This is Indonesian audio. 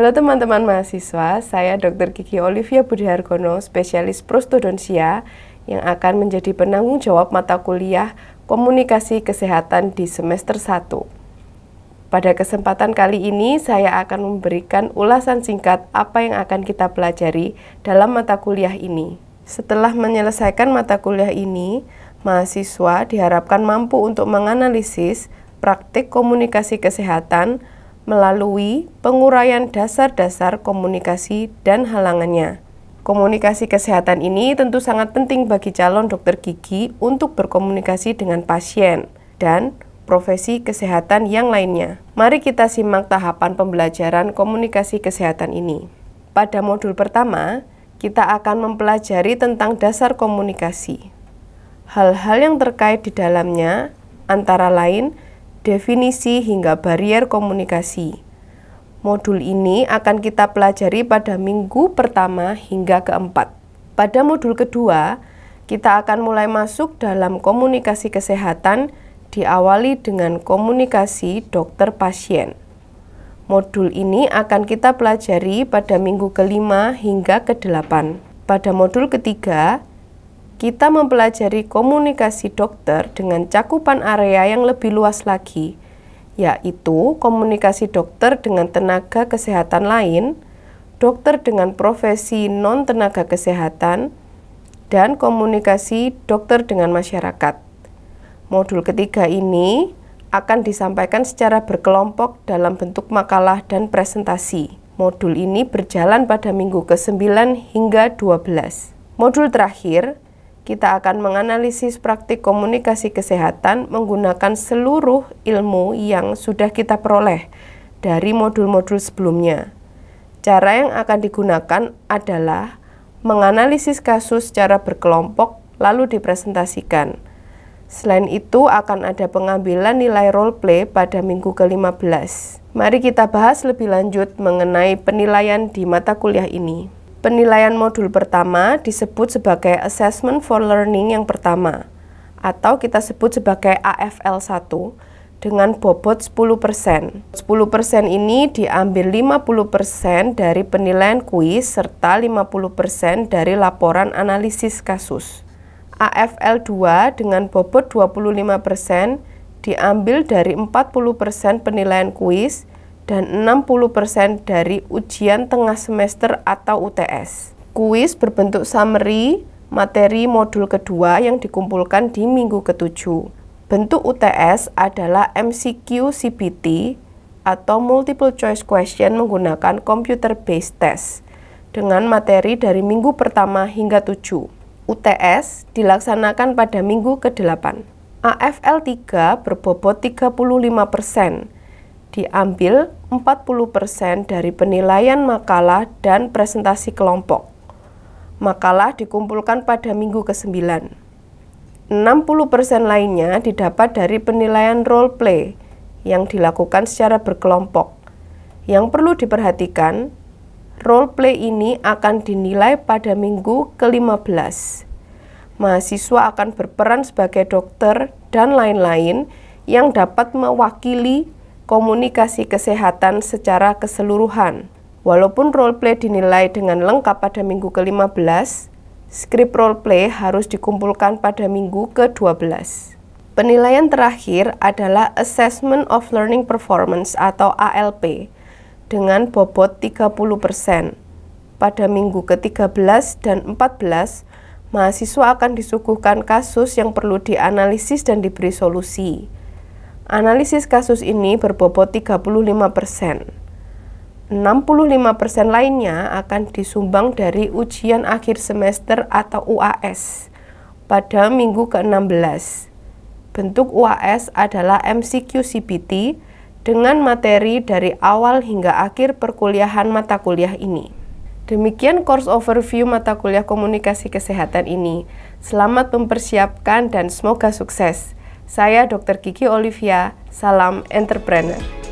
Halo teman-teman mahasiswa, saya Dr. Gigi Olivia Budihargono, spesialis prostodonsia yang akan menjadi penanggung jawab mata kuliah Komunikasi Kesehatan di semester 1. Pada kesempatan kali ini, saya akan memberikan ulasan singkat apa yang akan kita pelajari dalam mata kuliah ini. Setelah menyelesaikan mata kuliah ini, mahasiswa diharapkan mampu untuk menganalisis praktik komunikasi kesehatan melalui penguraian dasar-dasar komunikasi dan halangannya. Komunikasi kesehatan ini tentu sangat penting bagi calon dokter gigi untuk berkomunikasi dengan pasien dan profesi kesehatan yang lainnya. Mari kita simak tahapan pembelajaran komunikasi kesehatan ini. Pada modul pertama, kita akan mempelajari tentang dasar komunikasi. Hal-hal yang terkait di dalamnya antara lain definisi hingga barier komunikasi. Modul ini akan kita pelajari pada minggu pertama hingga keempat. Pada modul kedua, kita akan mulai masuk dalam komunikasi kesehatan diawali dengan komunikasi dokter-pasien. Modul ini akan kita pelajari pada minggu kelima hingga ke-8. Pada modul ketiga, kita mempelajari komunikasi dokter dengan cakupan area yang lebih luas lagi, yaitu komunikasi dokter dengan tenaga kesehatan lain, dokter dengan profesi non-tenaga kesehatan, dan komunikasi dokter dengan masyarakat. Modul ketiga ini akan disampaikan secara berkelompok dalam bentuk makalah dan presentasi. Modul ini berjalan pada minggu ke-9 hingga 12. Modul terakhir, kita akan menganalisis praktik komunikasi kesehatan menggunakan seluruh ilmu yang sudah kita peroleh dari modul-modul sebelumnya. Cara yang akan digunakan adalah menganalisis kasus secara berkelompok lalu dipresentasikan. Selain itu akan ada pengambilan nilai role play pada minggu ke-15. Mari kita bahas lebih lanjut mengenai penilaian di mata kuliah ini. Penilaian modul pertama disebut sebagai Assessment for Learning yang pertama, atau kita sebut sebagai AFL 1 dengan bobot 10%. 10% ini diambil 50% dari penilaian kuis serta 50% dari laporan analisis kasus. AFL 2 dengan bobot 25% diambil dari 40% penilaian kuis dan 60% dari ujian tengah semester atau UTS. Kuis berbentuk summary materi modul kedua yang dikumpulkan di minggu ke-7. Bentuk UTS adalah MCQ CBT atau Multiple Choice Question menggunakan Computer Based Test dengan materi dari minggu pertama hingga 7. UTS dilaksanakan pada minggu ke-8. AFL 3 berbobot 35%, diambil 40% dari penilaian makalah dan presentasi kelompok. Makalah dikumpulkan pada minggu ke-9. 60% lainnya didapat dari penilaian role play yang dilakukan secara berkelompok. Yang perlu diperhatikan, role play ini akan dinilai pada minggu ke-15. Mahasiswa akan berperan sebagai dokter dan lain-lain yang dapat mewakili komunikasi kesehatan secara keseluruhan. Walaupun role play dinilai dengan lengkap pada minggu ke-15, skrip role play harus dikumpulkan pada minggu ke-12. Penilaian terakhir adalah Assessment of Learning Performance atau ALP dengan bobot 30%. Pada minggu ke-13 dan 14, mahasiswa akan disuguhkan kasus yang perlu dianalisis dan diberi solusi. Analisis kasus ini berbobot 35%. 65% lainnya akan disumbang dari ujian akhir semester atau UAS pada minggu ke-16. Bentuk UAS adalah MCQ CBT dengan materi dari awal hingga akhir perkuliahan mata kuliah ini. Demikian course overview mata kuliah komunikasi kesehatan ini. Selamat mempersiapkan dan semoga sukses. Saya Dr. Gigi Olivia, salam entrepreneur.